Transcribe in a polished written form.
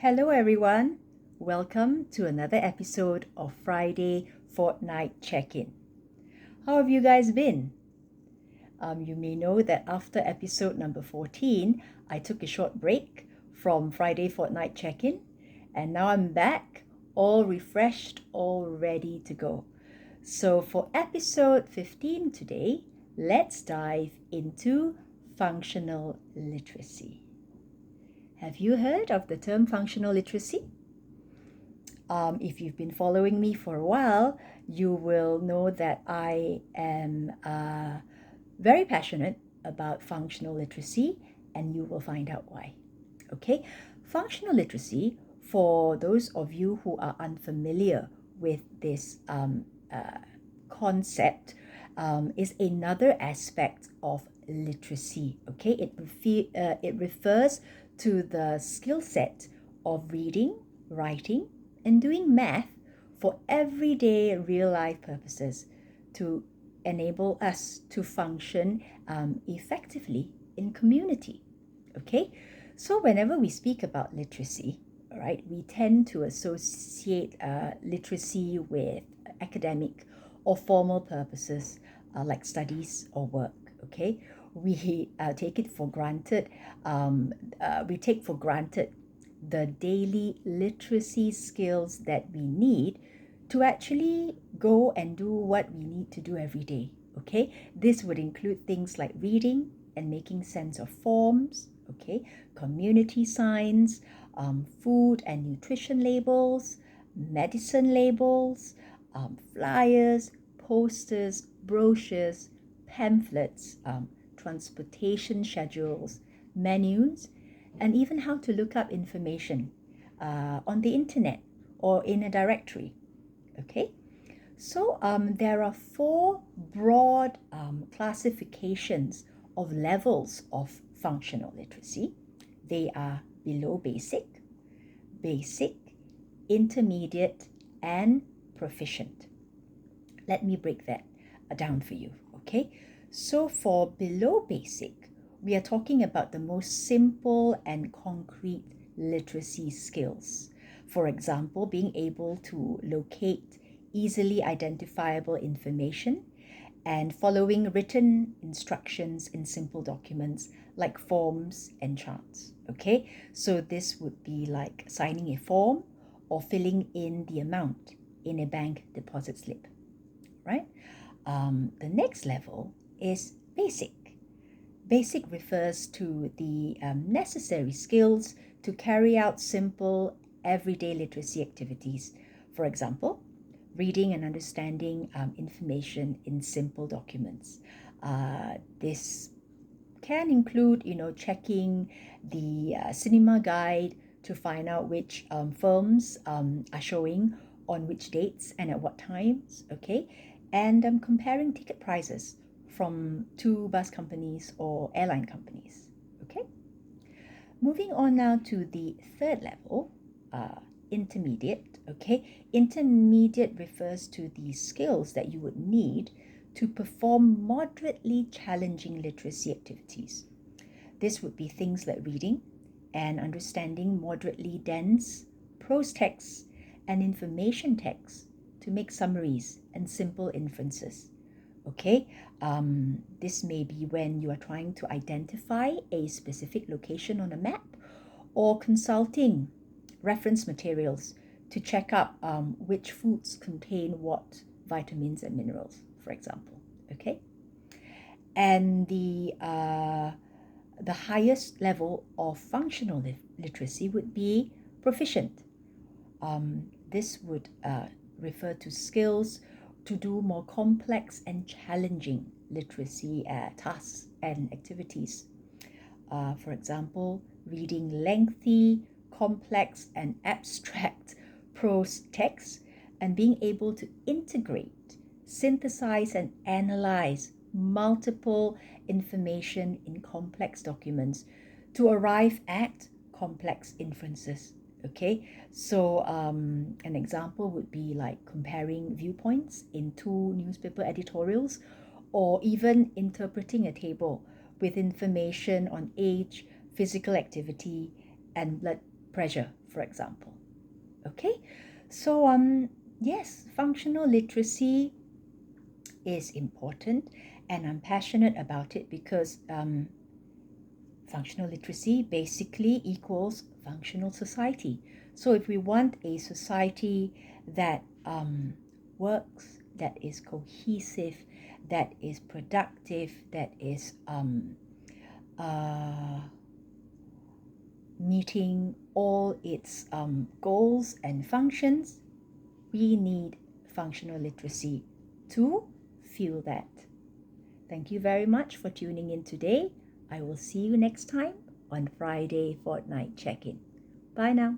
Hello, everyone. Welcome to another episode of Friday Fortnight Check-In. How have you guys been? You may know that after episode number 14, I took a short break from Friday Fortnight Check-In, and now I'm back, all refreshed, all ready to go. So for episode 15 today, let's dive into functional literacy. Have you heard of the term functional literacy? If you've been following me for a while, you will know that I am very passionate about functional literacy, and you will find out why. Okay, functional literacy, for those of you who are unfamiliar with this concept, is another aspect of literacy. Okay, it refers to the skill set of reading, writing, and doing math for everyday real life purposes to enable us to function effectively in community. Okay, so whenever we speak about literacy, all right, we tend to associate literacy with academic or formal purposes like studies or work. Okay, we take it for granted. We take for granted the daily literacy skills that we need to actually go and do what we need to do every day. Okay, this would include things like reading and making sense of forms, okay, community signs, food and nutrition labels, medicine labels, flyers, posters, brochures, pamphlets, transportation schedules, menus, and even how to look up information on the internet or in a directory. Okay, so there are four broad classifications of levels of functional literacy. They are below basic, basic, intermediate, and proficient. Let me break that down for you. Okay, so for below basic, we are talking about the most simple and concrete literacy skills. For example, being able to locate easily identifiable information and following written instructions in simple documents like forms and charts. Okay, so this would be like signing a form or filling in the amount in a bank deposit slip, right? The next level is basic. Basic refers to the necessary skills to carry out simple everyday literacy activities. For example, reading and understanding information in simple documents. This can include, checking the cinema guide to find out which films are showing on which dates and at what times, okay? And comparing ticket prices from two bus companies or airline companies, okay? Moving on now to the third level, intermediate, okay? Intermediate refers to the skills that you would need to perform moderately challenging literacy activities. This would be things like reading and understanding moderately dense prose texts and information texts to make summaries and simple inferences. Okay, this may be when you are trying to identify a specific location on a map or consulting reference materials to check out which foods contain what vitamins and minerals, for example. Okay, and the highest level of functional literacy would be proficient. This would refer to skills to do more complex and challenging literacy tasks and activities. For example, reading lengthy, complex, and abstract prose texts and being able to integrate, synthesize, and analyze multiple information in complex documents to arrive at complex inferences. Okay, so an example would be like comparing viewpoints in two newspaper editorials, or even interpreting a table with information on age, physical activity, and blood pressure, for example. Okay, so yes, functional literacy is important, and I'm passionate about it because functional literacy basically equals functional society. So if we want a society that works, that is cohesive, that is productive, that is meeting all its goals and functions, we need functional literacy to fuel that. Thank you very much for tuning in today. I will see you next time on Friday Fortnight Check-in. Bye now.